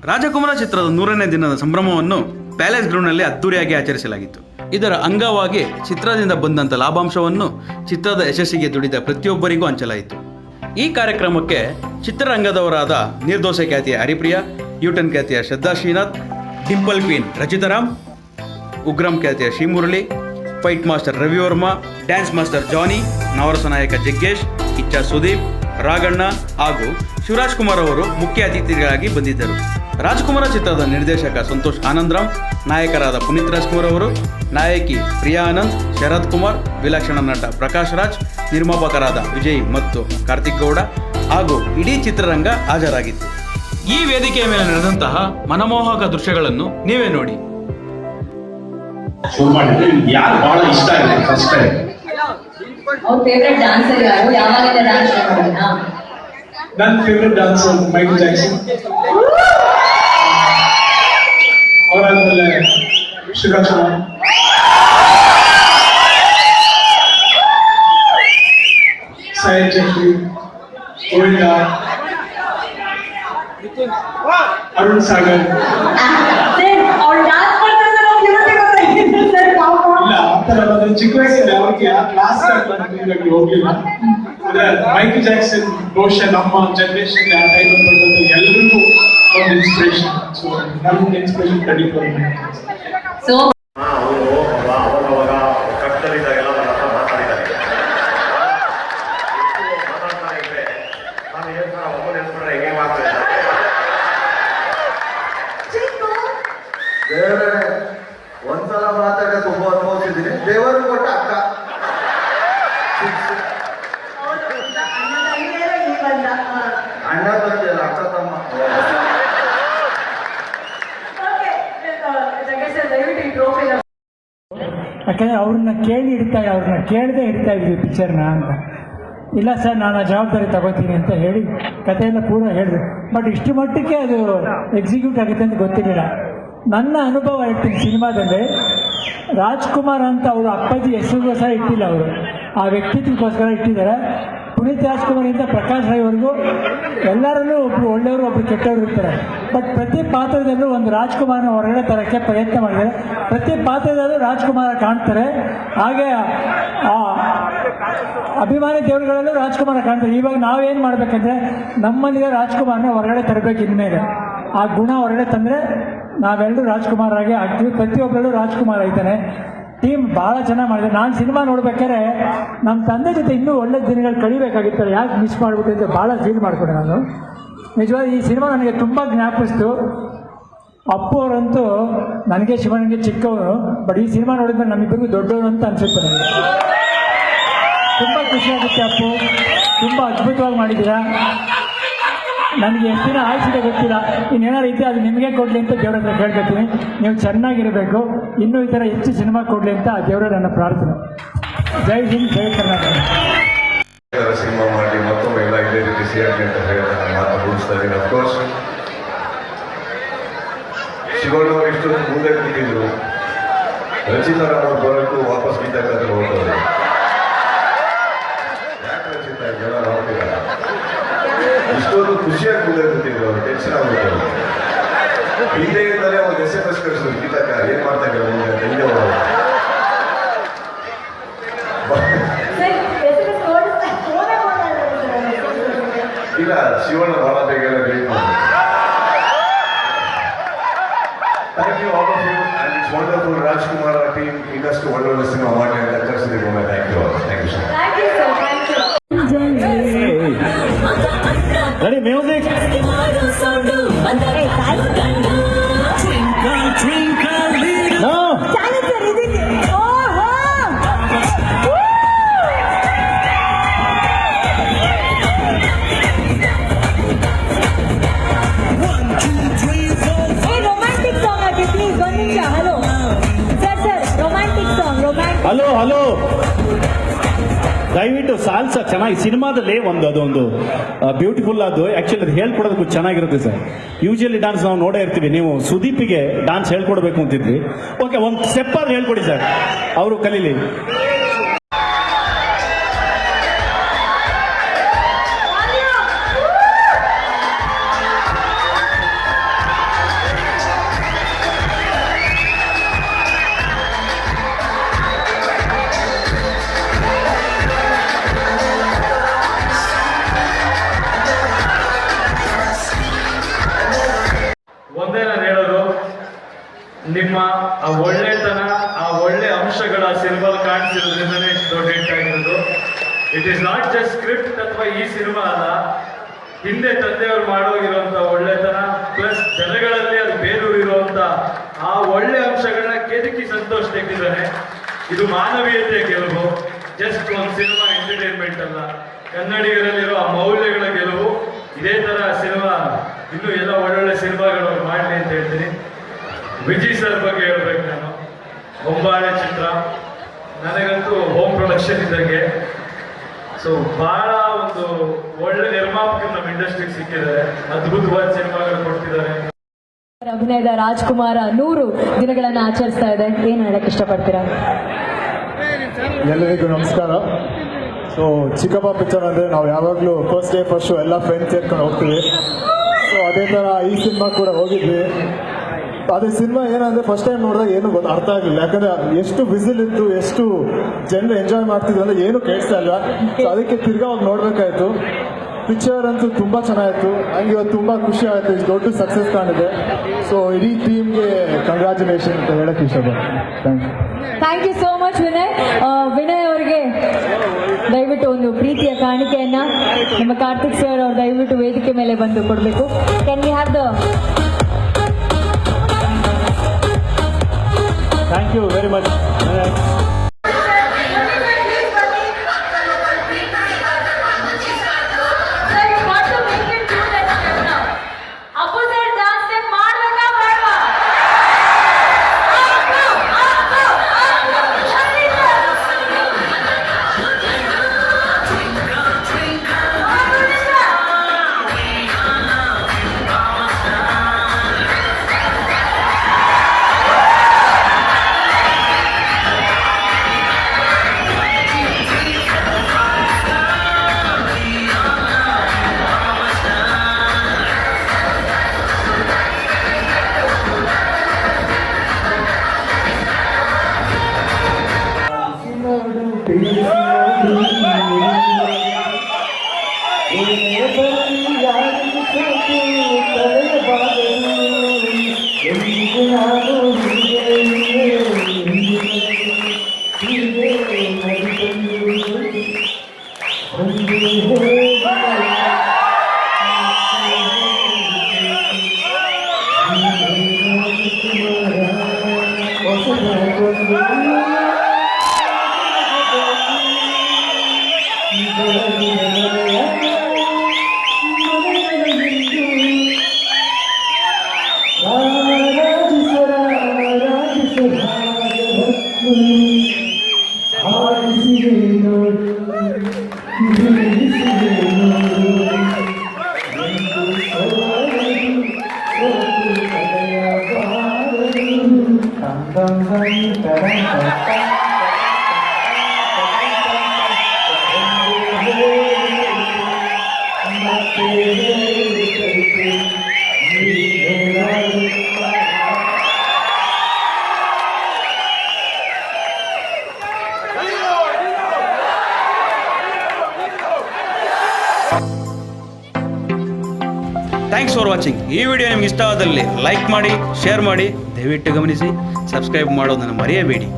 ರಾಜಕುಮಾರ ಚಿತ್ರದ 100ನೇ ದಿನದ ಸಂಭ್ರಮವನ್ನು ಪ್ಯಾಲೇಸ್ ಗ್ರೌಂಡ್ನಲ್ಲಿ ಅದ್ದೂರಿಯಾಗಿ ಆಚರಿಸಲಾಗಿತ್ತು. ಇದರ ಅಂಗವಾಗಿ ಚಿತ್ರದಿಂದ ಬಂದಂಥ ಲಾಭಾಂಶವನ್ನು ಚಿತ್ರದ ಯಶಸ್ಸಿಗೆ ದುಡಿದ ಪ್ರತಿಯೊಬ್ಬರಿಗೂ ಹಂಚಲಾಯಿತು. ಈ ಕಾರ್ಯಕ್ರಮಕ್ಕೆ ಚಿತ್ರರಂಗದವರಾದ ನಿರ್ದೋಷ ಖ್ಯಾತಿಯ ಹರಿಪ್ರಿಯಾ, ಯೂಟನ್ ಖ್ಯಾತಿಯ ಶ್ರದ್ಧಾ ಶ್ರೀನಾಥ್, ಡಿಂಪಲ್ ಕ್ವೀನ್ ರಚಿತಾರಾಮ್, ಉಗ್ರಂ ಖ್ಯಾತಿಯ Srimurali, fight master Ravivarma, dance master Johnny, ನವರಸ ನಾಯಕ ಜಗ್ಗೇಶ್, ಇಚ್ಛಾ ಸುದೀಪ್, ರಾಘಣ್ಣ ಹಾಗೂ ಶಿವರಾಜ್ ಕುಮಾರ್ ಅವರು ಮುಖ್ಯ ಅತಿಥಿಗಳಾಗಿ ಬಂದಿದ್ದರು. ರಾಜ್ಕುಮಾರ ಚಿತ್ರದ ನಿರ್ದೇಶಕ ಸಂತೋಷ್ ಆನಂದರಾಮ್, ನಾಯಕರಾದ ಪುನೀತ್ ರಾಜ್ಕುಮಾರ್ ಅವರು, ನಾಯಕಿ ಪ್ರಿಯಾ ಆನಂದ್, ಶರತ್ ಕುಮಾರ್, ವಿಲಕ್ಷಣ ನಟ ಪ್ರಕಾಶ್ ರಾಜ್, ನಿರ್ಮಾಪಕರಾದ ವಿಜಯ್ ಮತ್ತು ಕಾರ್ತಿಕ್ ಗೌಡ ಹಾಗೂ ಇಡೀ ಚಿತ್ರರಂಗ ಹಾಜರಾಗಿತ್ತು. ಈ ವೇದಿಕೆಯ ಮೇಲೆ ನಡೆದಂತಹ ಮನಮೋಹಕ ದೃಶ್ಯಗಳನ್ನು ನೀವೇ ನೋಡಿ. ಯಾರು ಬಹಳ ಇಷ್ಟ ಆಗಿದೆ ಫಸ್ಟ್ ಟೈಮ್? ಅವ್ರ ಫೇವರೇಟ್ ಡ್ಯಾನ್ಸರ್ ಯಾರು? ಯಾವಾಗಿಂದ ಡ್ಯಾನ್ಸ್ ಮಾಡೋಣ? ನನ್ನ ಫೇವರೇಟ್ ಡ್ಯಾನ್ಸರ್ ಮೈಕಲ್ ಜಾಕ್ಸನ್, ಅವರಾದ್ಮೇಲೆ ಶಿವರಾಜ್ ಕುಮಾರ್, ಸಾಯಿ ಜೆಫ್ರಿ, ಗೋವಿಂದ, ಅರುಣ್ ಸಾಗರ್. ಚಿಕ್ಕ ವಯಸ್ಸಲ್ಲಿ ಅವ್ರಿಗೆ ಕ್ಲಾಸ್ ಹೋಗ್ಲಿಲ್ಲ. ಅಂದ್ರೆ ಮೈಕಲ್ ಜಾಕ್ಸನ್ ಬಹುಶಃ ನಮ್ಮ ಜನರೇಷನ್ ಆ ಟೈಮ್ ಎಲ್ಲರಿಗೂ ಒಂದು ಇನ್ಸ್ಪಿರೇಷನ್. ಸೊ ನಮ್ಗೆ ಇನ್ಸ್ಪಿರೇಷನ್ ಕಡಿಮೆ. ಅವಾಗ ಕಷ್ಟದಲ್ಲಿದ್ದಾಗೆಲ್ಲ ನನ್ನ ಹತ್ರ ಮಾತಾಡಿದ್ದಾರೆ. ಮಾತಾಡ್ತಾ ಇದ್ರೆ ನಾನು ಹೇಳ್ತಾರೆ ಒಬ್ಬರು ಹೇಳ್ಕೊಂಡ್ರೆ ಹೆಂಗೆ ಮಾಡ್ತಾ ಇದ್ದಾರೆ. ಬೇರೆ ಒಂದ್ಸಲ ಮಾತಾಡ ತುಂಬಾ ಅನುಭವಿಸಿದ್ದೀನಿ. ದೇವರು ಕೊಟ್ಟ ಅಕ್ಕ ಅಣ್ಣ ತಂಗಿ ಅಲ್ಲ, ಅಕ್ಕ ತಮ್ಮ. ಯಾಕಂದರೆ ಅವ್ರನ್ನ ಕೇಳಿ ಹಿಡಿತಾರೆ, ಅವ್ರನ್ನ ಕೇಳದೆ ಹಿಡಿತಾ ಇದ್ವಿ ಪಿಕ್ಚರ್ನ ಅಂತ. ಇಲ್ಲ ಸರ್ ನಾನು ಆ ಜವಾಬ್ದಾರಿ ತಗೋತೀನಿ ಅಂತ ಹೇಳಿ ಕಥೆಯೆಲ್ಲ ಪೂರ ಹೇಳಿದ್ರು. ಬಟ್ ಇಷ್ಟು ಮಟ್ಟಕ್ಕೆ ಅದು ಎಕ್ಸಿಕ್ಯೂಟ್ ಆಗುತ್ತೆ ಅಂತ ಗೊತ್ತಿರಲಿಲ್ಲ. ನನ್ನ ಅನುಭವ ಹೇಳ್ತೀನಿ, ಸಿನಿಮಾದಲ್ಲಿ ರಾಜ್ಕುಮಾರ್ ಅಂತ ಅವರು ಅಪ್ಪಾಜಿ ಹೆಸರಿಗೋಸ್ಕರ ಇಟ್ಟಿಲ್ಲ, ಅವರು ಆ ವ್ಯಕ್ತಿತ್ವಕ್ಕೋಸ್ಕರ ಇಟ್ಟಿದ್ದಾರೆ. ಪುನೀತ್ ರಾಜ್ಕುಮಾರಿಂದ ಪ್ರಕಾಶ್ ರೈವರೆಗೂ ಎಲ್ಲರಲ್ಲೂ ಒಬ್ಬರು ಒಳ್ಳೆಯವರು ಒಬ್ಬರು ಕೆಟ್ಟವರು ಇರ್ತಾರೆ. ಬಟ್ ಪ್ರತಿ ಪಾತ್ರದಲ್ಲೂ ಒಂದು ರಾಜ್ಕುಮಾರ್ನ ಹೊರಗಡೆ ತರೋಕ್ಕೆ ಪ್ರಯತ್ನ ಮಾಡಿದ್ದಾರೆ. ಪ್ರತಿ ಪಾತ್ರದಲ್ಲೂ ರಾಜ್ಕುಮಾರ ಕಾಣ್ತಾರೆ. ಹಾಗೆ ಆ ಅಭಿಮಾನಿ ದೇವರುಗಳಲ್ಲೂ ರಾಜ್ಕುಮಾರ ಕಾಣ್ತಾರೆ. ಇವಾಗ ನಾವೇನು ಮಾಡಬೇಕಂದ್ರೆ ನಮ್ಮಲ್ಲಿರೋ ರಾಜ್ಕುಮಾರ್ನ ಹೊರಗಡೆ ತರಬೇಕು. ಇನ್ಮೇಲೆ ಆ ಗುಣ ಹೊರಗಡೆ ತಂದರೆ ನಾವೆಲ್ಲರೂ ರಾಜ್ಕುಮಾರ್ ಆಗಿ ಆಗ್ತೀವಿ. ಪ್ರತಿಯೊಬ್ಬರಲ್ಲೂ ರಾಜ್ಕುಮಾರ್ ಆಯ್ತಾನೆ. ಟೀಮ್ ಭಾಳ ಚೆನ್ನಾಗಿ ಮಾಡಿದೆ. ನಾನು ಸಿನಿಮಾ ನೋಡ್ಬೇಕಾದ್ರೆ ನಮ್ಮ ತಂದೆ ಜೊತೆ ಇನ್ನೂ ಒಳ್ಳೆ ದಿನಗಳು ಕಳಿಬೇಕಾಗಿತ್ತು, ಯಾಕೆ ಮಿಸ್ ಮಾಡಿಬಿಟ್ಟು ಅಂತ ಭಾಳ ಫೀಲ್ ಮಾಡಿಕೊಂಡೆ ನಾನು. ನಿಜವಾಗಿ ಈ ಸಿನಿಮಾ ನನಗೆ ತುಂಬ ಜ್ಞಾಪಿಸ್ತು. ಅಪ್ಪು ಅವರಂತೂ ನನಗೆ ಶಿವನಿಗೆ ಚಿಕ್ಕವರು, ಬಟ್ ಈ ಸಿನಿಮಾ ನೋಡಿದ್ಮೇಲೆ ನಮ್ಮಿಬ್ಬರಿಗೂ ದೊಡ್ಡವರು ಅಂತ ಅನಿಸುತ್ತೆ ನನಗೆ. ತುಂಬ ಖುಷಿಯಾಗುತ್ತೆ. ಅಪ್ಪು ತುಂಬ ಅದ್ಭುತವಾಗಿ ಮಾಡಿದ್ದೀರಾ. ನನಗೆ ಎಷ್ಟು ದಿನ ಆಯ್ಸಿದೆ ಗೊತ್ತಿಲ್ಲ. ಇನ್ನೇನಾರು ಐತೆ ಅದು ನಿಮಗೆ ಕೊಡಲಿ ಅಂತ ದೇವರ ಹತ್ರ ಕೇಳ್ಕೊತೀನಿ. ನೀವು ಚೆನ್ನಾಗಿರಬೇಕು, ಇನ್ನೂ ಈ ಥರ ಹೆಚ್ಚು ಸಿನಿಮಾ ಕೊಡಲಿ ಅಂತ ದೇವರ ನನ್ನ ಪ್ರಾರ್ಥನೆ. ಜೈ ಹಿಂದ್, ಜೈ ಕರ್ನಾಟಕ. ಸಿನಿಮಾ ಮಾಡಿ ಮತ್ತೊಮ್ಮೆ ಎಲ್ಲ ಇದೇ ರೀತಿ ಸಿಗಲಿ ಅಂತ ಹೇಳಿ ನಾನು ಮಾತು ಮುಗಿಸ್ತಾ ಇದ್ದೀನಿ. ಅಫ್ಕೋರ್ಸ್ ಶಿವಣ್ಣವ್ರು ಎಷ್ಟು ಮುಂದೆ ಕೂತಿದ್ರು, ರಚಿತಾರಾಮ್ ಅವ್ರು ಬರೋಕ್ಕೂ ವಾಪಸ್ ಗೀತಕ್ಕಾದ್ರೆ ಹೋಗ್ತಾರೆ. ಯಾಕೆ ರಚಿತಾ ಜನ ನೋಡ್ತೀರ ಇಷ್ಟೊಂದು ಖುಷಿಯಾಗಿ ಮುಂದೆ ಕೂತಿದ್ರು, ಅವ್ರು ಟೆನ್ಷನ್ ಆಗ್ಬಿಟ್ಟು ಹಿಂದೆಯಿಂದಲೇ ಒಂದು SMS ಕಳಿಸಿದ್ರು, ಗೀತಕ್ಕ ಏನ್ ಮಾಡ್ತಾ ಇದ್ದಾರೆ ಮುಂದೆ ಅಂತ. ಹಿಂದೆ ಹೋಗೋದು ಇಲ್ಲ, ಶಿವಣ್ಣ ಬಹಳ ಬೇಗ ವೇಟ್ ಮಾಡಿ. Thank you all of you and it's wonderful. Rajkumar team ಇನ್ನಷ್ಟು ಒಳ್ಳೊಳ್ಳೆ ಸಿನಿಮಾ ಮಾಡಿ ಅಂತ ಕಳಿಸಿದ್ದೀವಿ. Thank you all. Thank you sir. Ready, music? No. Hello hello, ದಯವಿಟ್ಟು ಸಾಲ್ಸ ಚೆನ್ನಾಗಿ ಸಿನಿಮಾದಲ್ಲಿ ಅದೊಂದು ಬ್ಯೂಟಿಫುಲ್ ಅದು. ಆ್ಯಕ್ಚುಲಿ ಅದು ಹೇಳ್ಕೊಡೋದಕ್ಕೂ ಚೆನ್ನಾಗಿರುತ್ತೆ ಸರ್. ಯೂಶಲಿ ಡಾನ್ಸ್ ನಾವು ನೋಡೇ ಇರ್ತೀವಿ. ನೀವು ಸುದೀಪಿಗೆ ಡಾನ್ಸ್ ಹೇಳ್ಕೊಡ್ಬೇಕು ಅಂತಿದ್ವಿ. ಓಕೆ, ಒಂದು ಸ್ಟೆಪ್ ಆದ್ರೂ ಹೇಳ್ಕೊಡಿ ಸರ್, ಅವರು ಕಲೀಲಿ. ನಿಮ್ಮ ಆ ಒಳ್ಳೆತನ, ಆ ಒಳ್ಳೆ ಅಂಶಗಳ ಸಿನಿಮಾಲ್ ಕಾಣಿಸಿರೋದ್ರಿಂದನೇ ಇಷ್ಟು ದೊಡ್ಡ ಹಿಟ್ ಆಗಿರೋದು. It is not just script ಅಥವಾ ಈ ಸಿನಿಮಾ ಅಲ್ಲ, ಹಿಂದೆ ತಂದೆಯವರು ಮಾಡೋಗಿರುವಂತ ಒಳ್ಳೆತನ ಪ್ಲಸ್ ಜನಗಳಲ್ಲಿ ಅದು ಬೇರೂರಿರುವಂತ ಆ ಒಳ್ಳೆ ಅಂಶಗಳನ್ನ ಕೆದಕಿ ಸಂತೋಷ್ ತೆಗೆದಿದ್ದಾನೆ. ಇದು ಮಾನವೀಯತೆಯ ಗೆಲುವು, ಜಸ್ಟ್ ಒಂದು ಸಿನಿಮಾ ಎಂಟರ್ಟೈನ್ಮೆಂಟ್ ಅಲ್ಲ, ಕನ್ನಡಿಗರಲ್ಲಿರೋ ಆ ಮೌಲ್ಯಗಳ ಗೆಲುವು. ಇದೇ ತರ ಸಿನಿಮಾ ಇನ್ನೂ ಎಲ್ಲ ಒಳ್ಳೊಳ್ಳೆ ಸಿನಿಮಾಗಳು ಮಾಡಲಿ ಅಂತ ಹೇಳ್ತೀನಿ. ವಿಜಯ್ ಸರ್ ಬಗ್ಗೆ ಹೇಳ್ಬೇಕು ನಾನು. ಬೊಂಬಾಳೆ ಚಿತ್ರ ನನಗಂತೂ ಹೋಮ್ ಪ್ರೊಡಕ್ಷನ್ ಇದ್ದಂಗೆ. ಸೊ ಬಹಳ ಒಂದು ಒಳ್ಳೆ ನಿರ್ಮಾಪಕರು ನಮ್ಮ ಇಂಡಸ್ಟ್ರಿಗೆ ಸಿಕ್ಕಿದ್ದಾರೆ, ಅದ್ಭುತವಾದ ಸಿನಿಮಾಗಳು ಕೊಡ್ತಿದ್ದಾರೆ. ಅಭಿನಯದ ರಾಜ್ಕುಮಾರ 100 ದಿನಗಳನ್ನ ಆಚರಿಸ್ತಾ ಇದೆ, ಏನ್ ಹೇಳಕ್ ಇಷ್ಟಪಡ್ತೀರಾ? ಎಲ್ಲರಿಗೂ ನಮಸ್ಕಾರ. ಸೊ ಚಿಕ್ಕಪ್ಪ ಪಿಕ್ಚರ್ ಅಂದರೆ ನಾವು ಯಾವಾಗಲೂ ಫಸ್ಟ್ ಡೇ ಫಸ್ಟ್ ಶೋ ಎಲ್ಲ ಫ್ರೆಂಡ್ಸ್ ಸೇರ್ಕೊಂಡು ಹೋಗ್ತೀವಿ. ಸೊ ಅದೇ ಥರ ಈ ಸಿನಿಮಾ ಕೂಡ ಹೋಗಿದ್ವಿ. ಅದೇ ಸಿನಿಮಾ ಏನಂದರೆ ಫಸ್ಟ್ ಟೈಮ್ ನೋಡಿದಾಗ ಏನು ಅರ್ಥ ಆಗಲಿಲ್ಲ, ಯಾಕಂದರೆ ಎಷ್ಟು ವಿಸಿಲ್ ಇತ್ತು, ಎಷ್ಟು ಜನರು ಎಂಜಾಯ್ ಮಾಡ್ತಿದ್ರು ಅಂದರೆ ಏನು ಕೇಳಿಸ್ತಾ ಇಲ್ಲ. ಸೊ ಅದಕ್ಕೆ ತಿರ್ಗಾ ಹೋಗಿ ನೋಡಬೇಕಾಯ್ತು. ಪಿಕ್ಚರ್ ಅಂತೂ ತುಂಬ ಚೆನ್ನಾಗಿತ್ತು. ಹಂಗೆ ಇವತ್ತು ತುಂಬ ಖುಷಿ ಆಯಿತು, ಇಷ್ಟು ದೊಡ್ಡ ಸಕ್ಸಸ್ ಕಾಣಿದೆ. ಸೊ ಇಡೀ ಟೀಮ್ಗೆ ಕಂಗ್ರ್ಯಾಚುಲೇಷನ್ ಅಂತ ಹೇಳಕ್ಕೆ ಇಷ್ಟಪಡ್ತೀನಿ. Thank you so much Vinay. Vinay ಅವರಿಗೆ ದಯವಿಟ್ಟು ಒಂದು ಪ್ರೀತಿಯ ಕಾಣಿಕೆಯನ್ನ ನಮ್ಮ ಕಾರ್ತಿಕ್ ಸರ್ ಅವ್ರು ದಯವಿಟ್ಟು ವೇದಿಕೆ ಮೇಲೆ ಬಂದು ಕೊಡಬೇಕು. Can we have the thank you very much. Thanks for watching. ಈ ವಿಡಿಯೋ ನಿಮ್ಗೆ ಇಷ್ಟವಾದಲ್ಲಿ ಲೈಕ್ ಮಾಡಿ, ಶೇರ್ ಮಾಡಿ, ದಯವಿಟ್ಟು ಗಮನಿಸಿ, ಸಬ್ಸ್ಕ್ರೈಬ್ ಮಾಡೋದನ್ನು ಮರೆಯಬೇಡಿ.